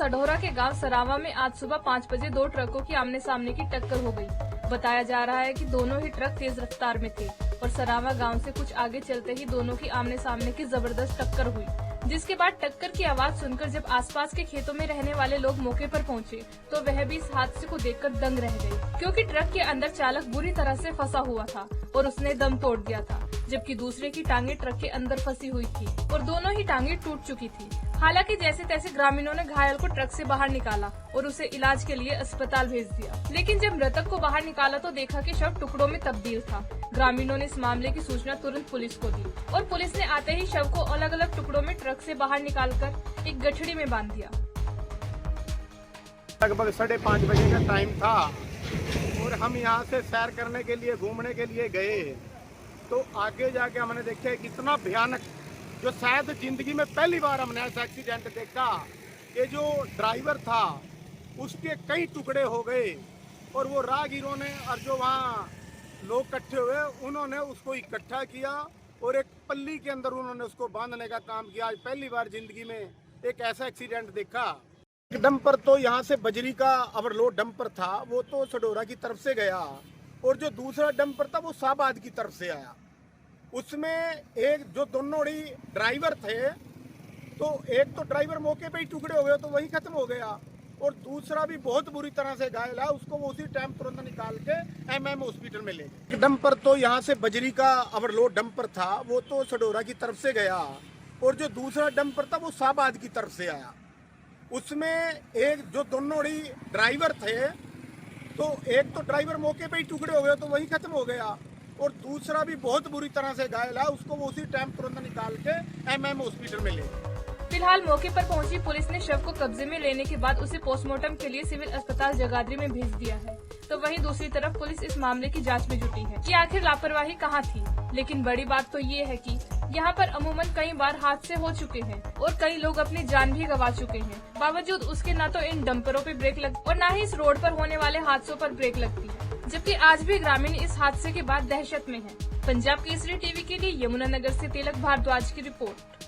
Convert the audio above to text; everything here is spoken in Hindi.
सढौरा के गांव सरावा में आज सुबह 5 बजे दो ट्रकों की आमने सामने की टक्कर हो गई। बताया जा रहा है कि दोनों ही ट्रक तेज रफ्तार में थे और सरावा गांव से कुछ आगे चलते ही दोनों की आमने सामने की जबरदस्त टक्कर हुई, जिसके बाद टक्कर की आवाज सुनकर जब आसपास के खेतों में रहने वाले लोग मौके पर पहुंचे तो वह भी इस हादसे को देखकर दंग रह गए, क्योंकि ट्रक के अंदर चालक बुरी तरह से फंसा हुआ था और उसने दम तोड़ दिया था, जबकि दूसरे की टांगे ट्रक के अंदर फंसी हुई थी और दोनों ही टांगे टूट चुकी थी। हालांकि जैसे तैसे ग्रामीणों ने घायल को ट्रक से बाहर निकाला और उसे इलाज के लिए अस्पताल भेज दिया, लेकिन जब मृतक को बाहर निकाला तो देखा कि शव टुकड़ों में तब्दील था। ग्रामीणों ने इस मामले की सूचना तुरंत पुलिस को दी और पुलिस ने आते ही शव को अलग अलग टुकड़ों में ट्रक से बाहर निकालकर एक गठड़ी में बांध दिया। लगभग 5:30 बजे का टाइम था और हम यहाँ से सैर करने के लिए घूमने के लिए गए तो आगे जाके हमने देखा कि इतना भयानक, जो शायद जिंदगी में पहली बार हमने ऐसा एक्सीडेंट देखा कि जो ड्राइवर था उसके कई टुकड़े हो गए और वो राहगीरों ने और जो वहाँ लोग इकट्ठे हुए उन्होंने उसको इकट्ठा किया और एक पल्ली के अंदर उन्होंने उसको बांधने का काम किया। आज पहली बार जिंदगी में एक ऐसा एक्सीडेंट देखा। एक डंपर तो यहाँ से बजरी का ओवरलोड डंपर था, वो तो सढौरा की तरफ से गया और जो दूसरा डंपर था वो शाहबाद की तरफ से आया। उसमें एक जो दोनों ही ड्राइवर थे तो एक तो ड्राइवर मौके पे ही टुकड़े हो गए तो वही खत्म हो गया और दूसरा भी बहुत बुरी तरह से घायल है, उसको वो उसी टाइम तुरंत निकाल के एमएम हॉस्पिटल में ले गए। डंपर तो यहाँ से बजरी का ओवरलोड डंपर था, वो तो सढौरा की तरफ से गया और जो दूसरा डंपर था वो शाहबाद की तरफ से आया। उसमें एक जो दोनों ही ड्राइवर थे तो एक तो ड्राइवर मौके पे ही टुकड़े हो गए तो वही खत्म हो गया और दूसरा भी बहुत बुरी तरह से घायल है, उसको वो उसी टाइम तुरंत निकाल के एमएम हॉस्पिटल में ले गए। फिलहाल मौके पर पहुंची पुलिस ने शव को कब्जे में लेने के बाद उसे पोस्टमार्टम के लिए सिविल अस्पताल जगाधरी में भेज दिया है। तो वहीं दूसरी तरफ पुलिस इस मामले की जांच में जुटी है कि आखिर लापरवाही कहां थी। लेकिन बड़ी बात तो ये है कि यहाँ पर अमूमन कई बार हादसे हो चुके हैं और कई लोग अपनी जान भी गंवा चुके हैं। बावजूद उसके न तो इन डंपरों पे ब्रेक लग और न ही इस रोड पर होने वाले हादसों पर ब्रेक लगती है, जबकि आज भी ग्रामीण इस हादसे के बाद दहशत में है। पंजाब केसरी टीवी के लिए यमुनानगर से तिलक भारद्वाज की रिपोर्ट।